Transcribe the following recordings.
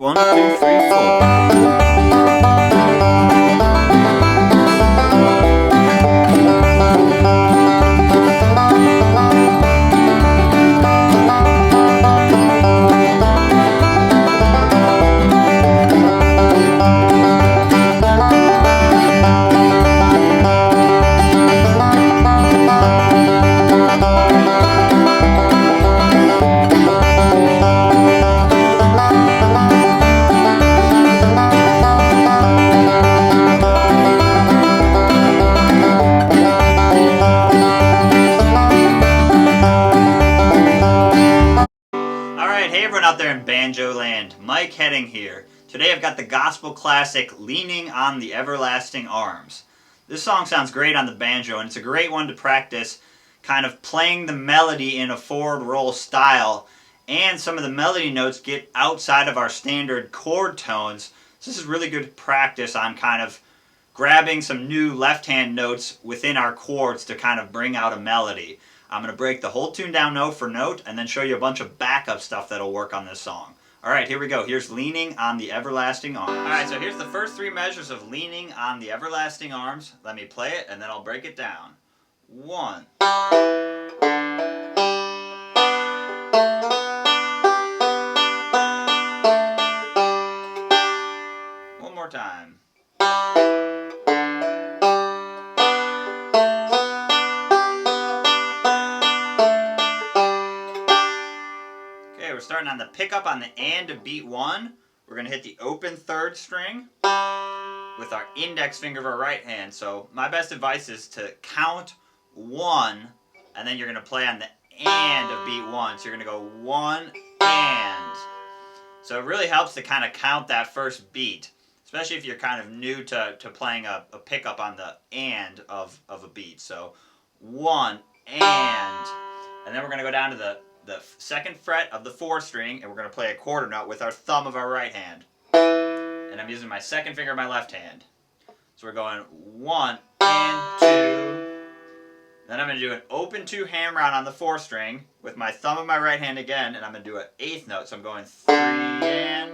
1, 2, 3, 4. Hey everyone out there in Banjo land, Mike Heading here. Today I've got the gospel classic Leaning on the Everlasting Arms. This song sounds great on the banjo, and it's a great one to practice kind of playing the melody in a forward roll style, and some of the melody notes get outside of our standard chord tones. So this is really good practice on kind of grabbing some new left hand notes within our chords to kind of bring out a melody. I'm going to break the whole tune down note for note and then show you a bunch of backup stuff that'll work on this song. Alright, here we go. Here's Leaning on the Everlasting Arms. Alright, so here's the first three measures of Leaning on the Everlasting Arms. Let me play it and then I'll break it down. 1. One more time. Okay, we're starting on the pickup on the and of beat 1. We're going to hit the open third string with our index finger of our right hand. So my best advice is to count 1, and then you're going to play on the and of beat 1. So you're going to go 1 and. So it really helps to kind of count that first beat, especially if you're kind of new to playing a pickup on the and of a beat. So 1 and then we're going to go down to the second fret of the 4th string, and we're going to play a quarter note with our thumb of our right hand. And I'm using my second finger of my left hand. So we're going 1 and 2. Then I'm going to do an open 2 hammer on the 4th string with my thumb of my right hand again, and I'm going to do an 8th note. So I'm going 3 and.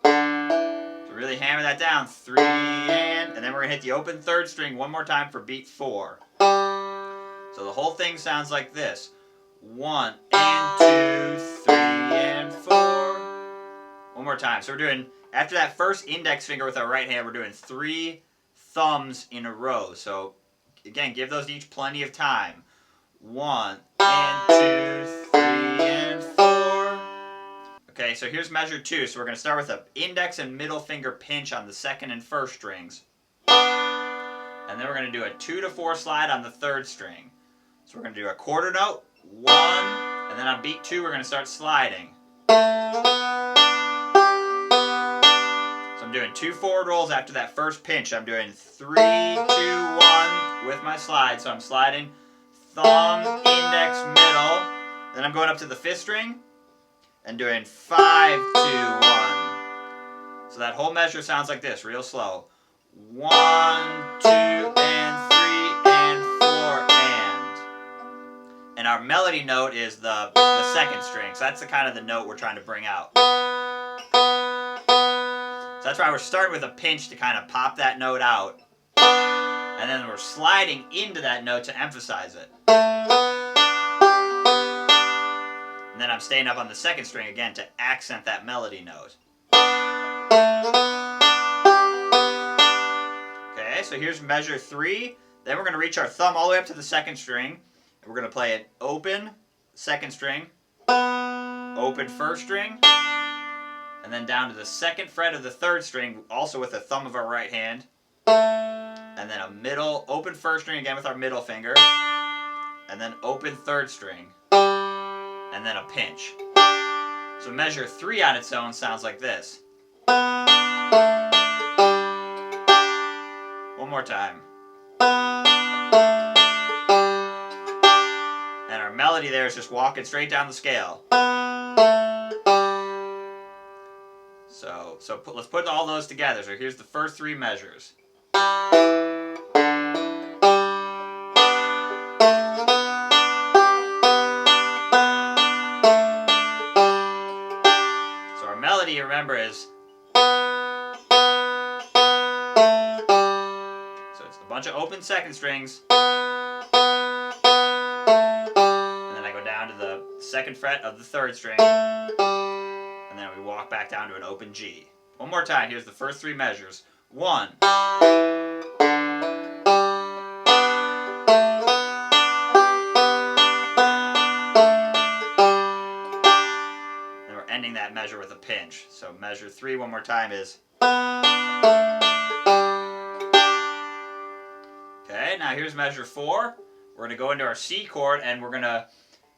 So really hammer that down. 3 and then we're going to hit the open 3rd string one more time for beat 4. So the whole thing sounds like this. 1 and 2, 3 and 4. One more time. So we're doing, after that first index finger with our right hand, we're doing 3 thumbs in a row. So again, give those each plenty of time. 1 and 2, 3 and 4. Okay, so here's measure 2. So we're going to start with an index and middle finger pinch on the 2nd and 1st strings. And then we're going to do a 2 to 4 slide on the 3rd string. So we're going to do a quarter note, 1, and then on beat 2 we're going to start sliding. So I'm doing 2 forward rolls after that first pinch. I'm doing 3, 2, 1 with my slide. So I'm sliding thumb, index, middle. Then I'm going up to the 5th string and doing 5, 2, 1. So that whole measure sounds like this, real slow. 1, 2, and 3, and 4, and our melody note is the 2nd string. So that's the kind of the note we're trying to bring out. So that's why we're starting with a pinch to kind of pop that note out. And then we're sliding into that note to emphasize it. And then I'm staying up on the 2nd string again to accent that melody note. Okay, so here's measure 3. Then we're going to reach our thumb all the way up to the 2nd string. We're going to play an open 2nd string, open 1st string, and then down to the 2nd fret of the 3rd string, also with the thumb of our right hand, and then a middle, open 1st string again with our middle finger, and then open 3rd string, and then a pinch. So measure 3 on its own sounds like this. One more time. And our melody there is just walking straight down the scale. So let's put all those together. So here's the first 3 measures. So our melody remember is, so it's a bunch of open second strings, and then I go down to the second fret of the third string, and then we walk back down to an open G. One more time, here's the first three measures. 1. And we're ending that measure with a pinch. So measure 3 one more time is. Okay, now here's measure 4. We're going to go into our C chord and we're going to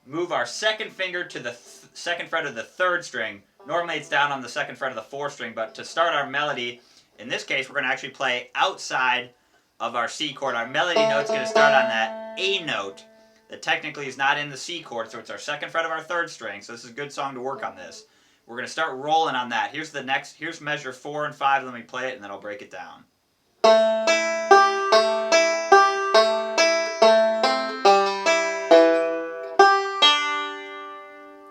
move our second finger to the second fret of the third string. Normally it's down on the second fret of the fourth string, but to start our melody, in this case we're going to actually play outside of our C chord. Our melody note's going to start on that A note that technically is not in the C chord, so it's our second fret of our third string, so this is a good song to work on this. We're going to start rolling on that. Here's measure 4 and 5, let me play it and then I'll break it down.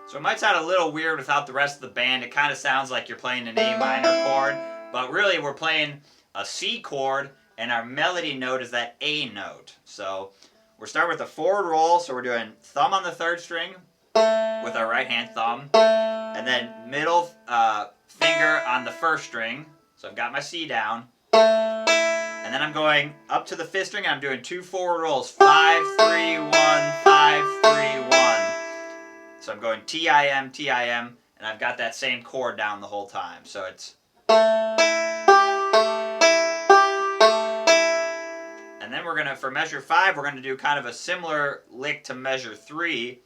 So it might sound a little weird without the rest of the band. It kind of sounds like you're playing an A minor chord, but really we're playing a C chord and our melody note is that A note. So we're starting with a forward roll, so we're doing thumb on the third string with our right hand thumb, and then middle finger on the first string. So I've got my C down, and then I'm going up to the fifth string and I'm doing 2 forward rolls, 5, 3, 1, 5, 3, 1. So I'm going T-I-M, T-I-M, and I've got that same chord down the whole time. So it's... And then we're going to, for measure 5, we're going to do kind of a similar lick to measure 3.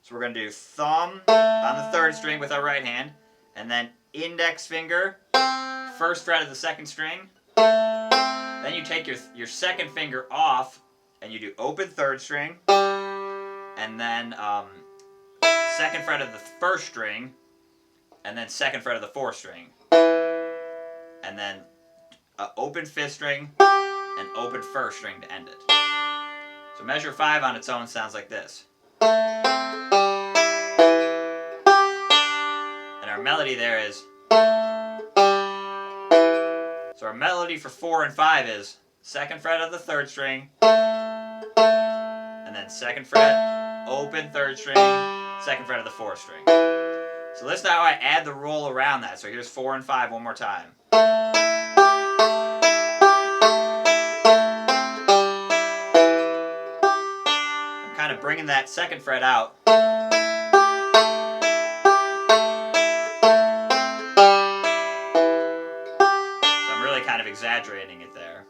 So we're going to do thumb on the third string with our right hand, and then index finger, first fret of the second string. Then you take your second finger off, and you do open third string, and then... second fret of the first string, and then second fret of the fourth string, and then open fifth string and open first string to end it. So measure 5 on its own sounds like this. And our melody there is. So our melody for 4 and 5 is second fret of the third string, and then second fret, open third string, second fret of the fourth string. So listen to how I add the roll around that. So here's 4 and 5 one more time. I'm kind of bringing that second fret out. So I'm really kind of exaggerating it there.